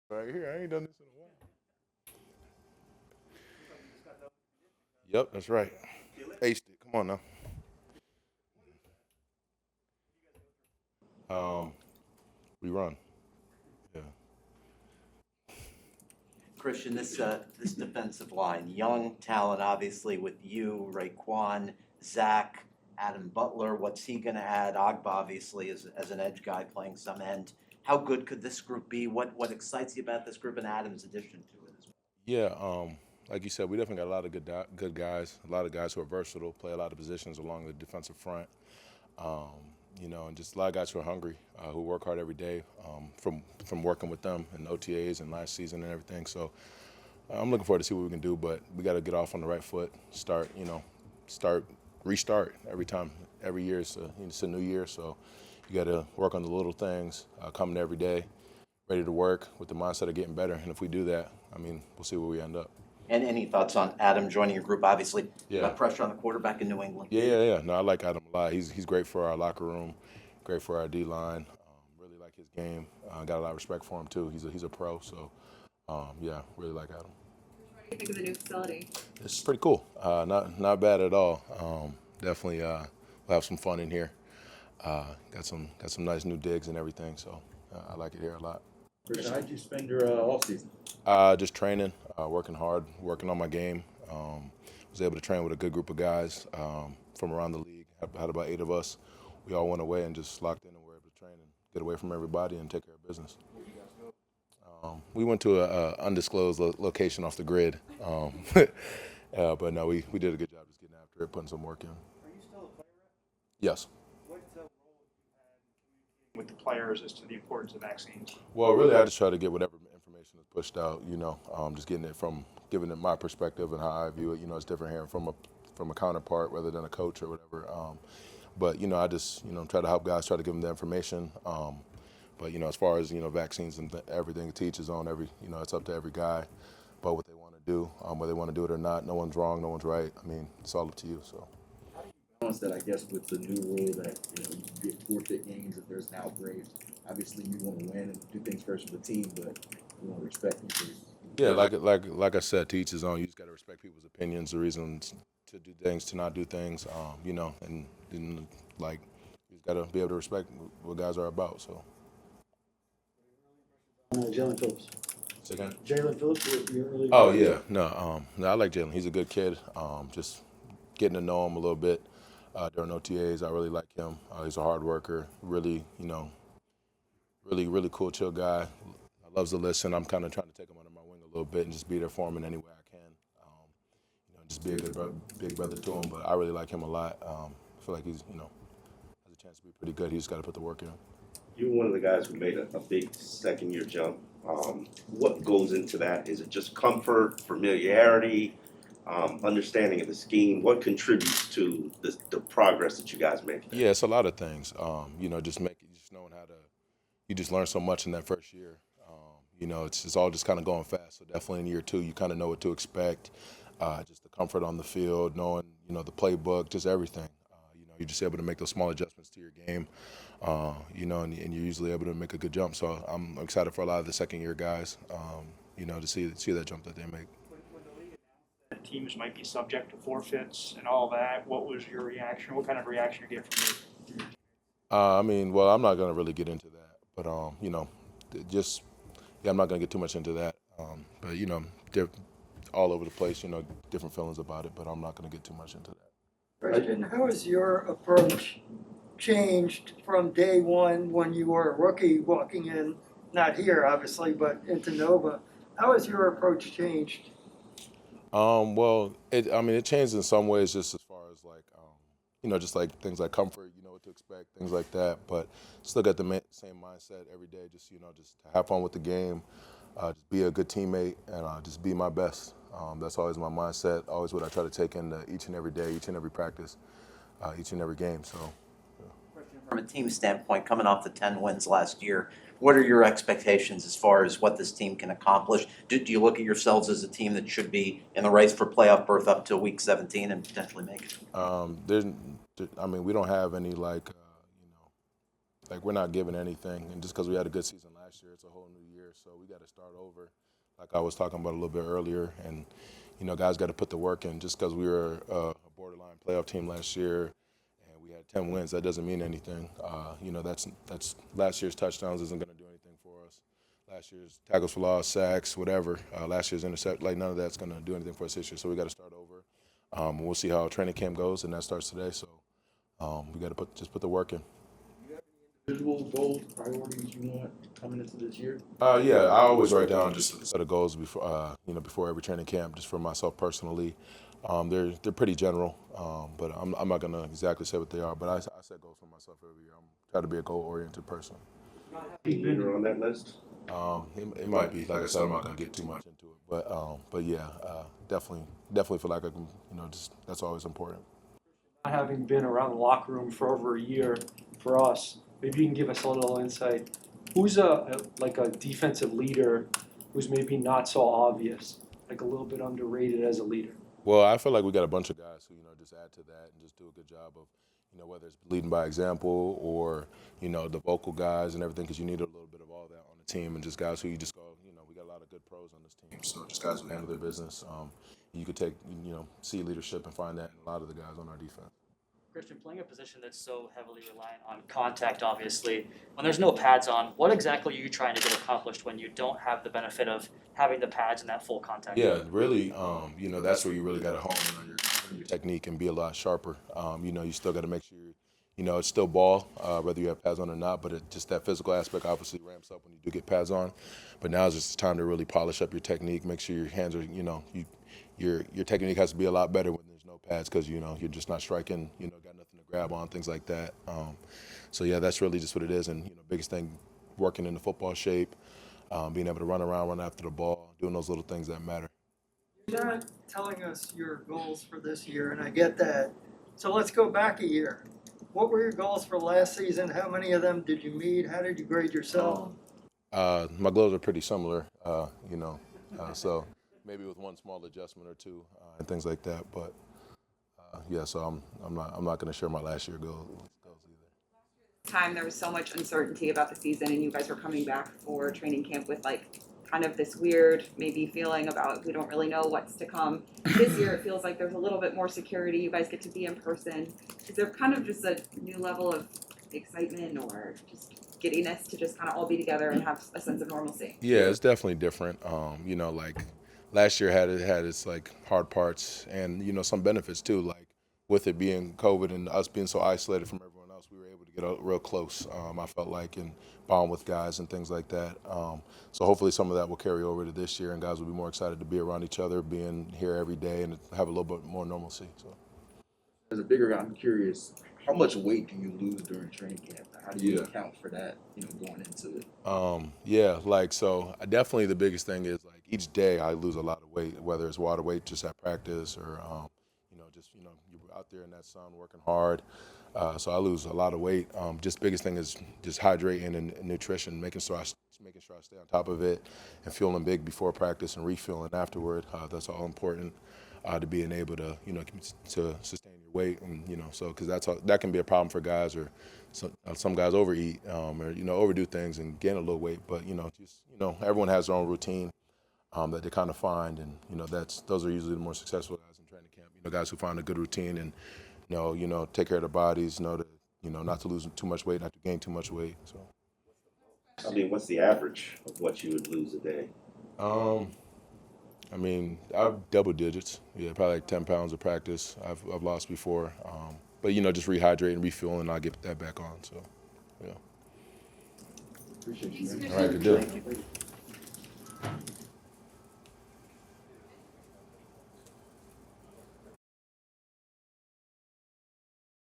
Right here, I ain't done this in a while. Yep, that's right. Aced it. Come on now. Um, we run. Yeah. Christian, this defensive line, young talent, obviously with you, Raekwon, Zach, Adam Butler. What's he going to add? Ogba, obviously, as an edge guy playing some end. How good could this group be? What excites you about this group and Adam's addition to it as well? Yeah. Like you said, we definitely got a lot of good guys. A lot of guys who are versatile, play a lot of positions along the defensive front. Um, and just a lot of guys who are hungry, who work hard every day. From working with them in OTAs and last season and everything. So I'm looking forward to see what we can do, but we got to get off on the right foot. Restart every time. Every year it's a new year, so you got to work on the little things, coming every day, ready to work with the mindset of getting better. And if we do that, I mean, we'll see where we end up. And any thoughts on Adam joining your group? Obviously, you Yeah. got pressure on the quarterback in New England. Yeah. No, I like Adam a lot. He's great for our locker room, great for our D line. Really like his game. Got a lot of respect for him too. He's a pro, so yeah, really like Adam. What do you think of the new facility? It's pretty cool. Not bad at all. Definitely, we'll have some fun in here. Got some nice new digs and everything. So I like it here a lot. Christian, how'd you spend your off season? Just training, working hard, working on my game. Was able to train with a good group of guys from around the league. Had about 8 of us. We all went away and just locked in and were able to train and get away from everybody and take care of business. We went to a undisclosed location off the grid, but no, we did a good job just getting after it, putting some work in. Are you still a player rep? Yes. What role have you had with the players as to the importance of vaccines? Well, really, I just try to get whatever information is pushed out. Just getting it from giving it my perspective and how I view it. It's different hearing from a counterpart rather than a coach or whatever. But I just try to help guys, try to give them the information. But as far as vaccines and everything, teaches on every it's up to every guy about what they want to do, whether they want to do it or not. No one's wrong, no one's right. I mean, it's all up to you. So. Balance that, I guess, with the new rule that you get forfeit games if there's an outbreak. Obviously, you want to win and do things first for the team, but you want to respect them. Yeah, like I said, to each his own. You just got to respect people's opinions, the reasons to do things, to not do things. And like you just got to be able to respect what guys are about. So. Jalen Phillips. Second. Jalen Phillips, your early. Oh yeah, no, I like Jalen. He's a good kid. Just getting to know him a little bit during OTAs. I really like him. He's a hard worker. Really, really cool, chill guy. Loves to listen. I'm kind of trying to take him under my wing a little bit and just be there for him in any way I can. Just be a good big brother to him. But I really like him a lot. I feel like he's has a chance to be pretty good. He just got to put the work in. You're one of the guys who made a big second-year jump. What goes into that? Is it just comfort, familiarity, understanding of the scheme? What contributes to the progress that you guys make? Yeah, it's a lot of things. Just knowing how to. You just learn so much in that first year. It's all just kind of going fast. So definitely in year 2, you kind of know what to expect. Just the comfort on the field, knowing the playbook, just everything. You're just able to make those small adjustments to your game. And you're usually able to make a good jump. So I'm excited for a lot of the second-year guys, to see that jump that they make. When the league announced that teams might be subject to forfeits and all that, what was your reaction? What kind of reaction you get from your Well, I'm not going to really get into that. But, I'm not going to get too much into that. But, they're all over the place, different feelings about it. But I'm not going to get too much into that. Christian, how has your approach changed from day one when you were a rookie walking in, not here obviously, but into Nova? How has your approach changed? It changed in some ways, just as far as just like things like comfort, what to expect, things like that. But still got the same mindset every day. Just just to have fun with the game, just be a good teammate, and just be my best. That's always my mindset. Always what I try to take into each and every day, each and every practice, each and every game. So. From a team standpoint, coming off the 10 wins last year, what are your expectations as far as what this team can accomplish? Do you look at yourselves as a team that should be in the race for playoff berth up to week 17 and potentially make it? We don't have any like we're not giving anything, and just because we had a good season last year, it's a whole new year, so we got to start over, like I was talking about a little bit earlier, and guys got to put the work in. Just because we were a borderline playoff team last year and we had 10 wins, that doesn't mean anything. That's last year's touchdowns isn't going to do anything for us. Last year's tackles for loss, sacks, whatever. Last year's intercept, like none of that's going to do anything for us this year. So we got to start over. We'll see how training camp goes, and that starts today. So we got to put the work in. Individual goals, priorities you want coming into this year? Yeah, I always write down just a set of goals before every training camp, just for myself personally. They're pretty general, but I'm not gonna exactly say what they are. But I set goals for myself every year. I'm trying to be a goal-oriented person. Leader on that list? It might be. Like I said, I'm not gonna get too much into it, but yeah, definitely feel like I can. That's always important. Having been around the locker room for over a year for us, maybe you can give us a little insight. Who's a defensive leader who's maybe not so obvious, like a little bit underrated as a leader? Well, I feel like we got a bunch of guys who just add to that and just do a good job of whether it's leading by example or the vocal guys and everything, because you need a little bit of all that on the team, and just guys who you just go, we got a lot of good pros on this team, so just guys who handle their business. You could take see leadership and find that in a lot of the guys on our defense. Christian, playing a position that's so heavily reliant on contact, obviously, when there's no pads on, what exactly are you trying to get accomplished when you don't have the benefit of having the pads and that full contact? Yeah, really, that's where you really got to hone in on your technique and be a lot sharper. You still got to make sure, it's still ball, whether you have pads on or not, but just that physical aspect obviously ramps up when you do get pads on. But now it's just time to really polish up your technique, make sure your hands are, your technique has to be a lot better when there's no pads, because you're just not striking, got nothing to grab on, things like that. So yeah, that's really just what it is. And biggest thing, working in the football shape, being able to run around, run after the ball, doing those little things that matter. You're not telling us your goals for this year, and I get that. So let's go back a year. What were your goals for last season? How many of them did you meet? How did you grade yourself? My goals are pretty similar, so maybe with one small adjustment or two and things like that. But yeah, so I'm not going to share my last year goals either. Time there was so much uncertainty about the season, and you guys were coming back for training camp with kind of this weird maybe feeling about we don't really know what's to come. This year it feels like there's a little bit more security. You guys get to be in person. Is there kind of just a new level of excitement or just giddiness to just kind of all be together and have a sense of normalcy? Yeah, it's definitely different. Like last year had its hard parts and some benefits too. Like with it being COVID and us being so isolated from everyone else, we were able to get real close. I felt like and bond with guys and things like that. So hopefully some of that will carry over to this year, and guys will be more excited to be around each other, being here every day, and have a little bit more normalcy. So, As a bigger guy, I'm curious, how much weight do you lose during training camp? How do you account for that, going into it? So definitely the biggest thing is each day I lose a lot of weight, whether it's water weight just at practice or you're out there in that sun working hard. So I lose a lot of weight. Just biggest thing is just hydrating and nutrition, making sure I stay on top of it and feeling big before practice and refueling afterward. That's all important to being able to to sustain your weight, and so because that can be a problem for guys, or some guys overeat or overdo things and gain a little weight. But everyone has their own routine that they kind of find, and those are usually the more successful guys in training camp. Guys who find a good routine and take care of their bodies, not to lose too much weight, not to gain too much weight. So, I mean, what's the average of what you would lose a day? I've double digits. Yeah, probably 10 pounds of practice I've lost before. But just rehydrate and refuel, and I'll get that back on. So, yeah. Appreciate you, man. All right, good deal.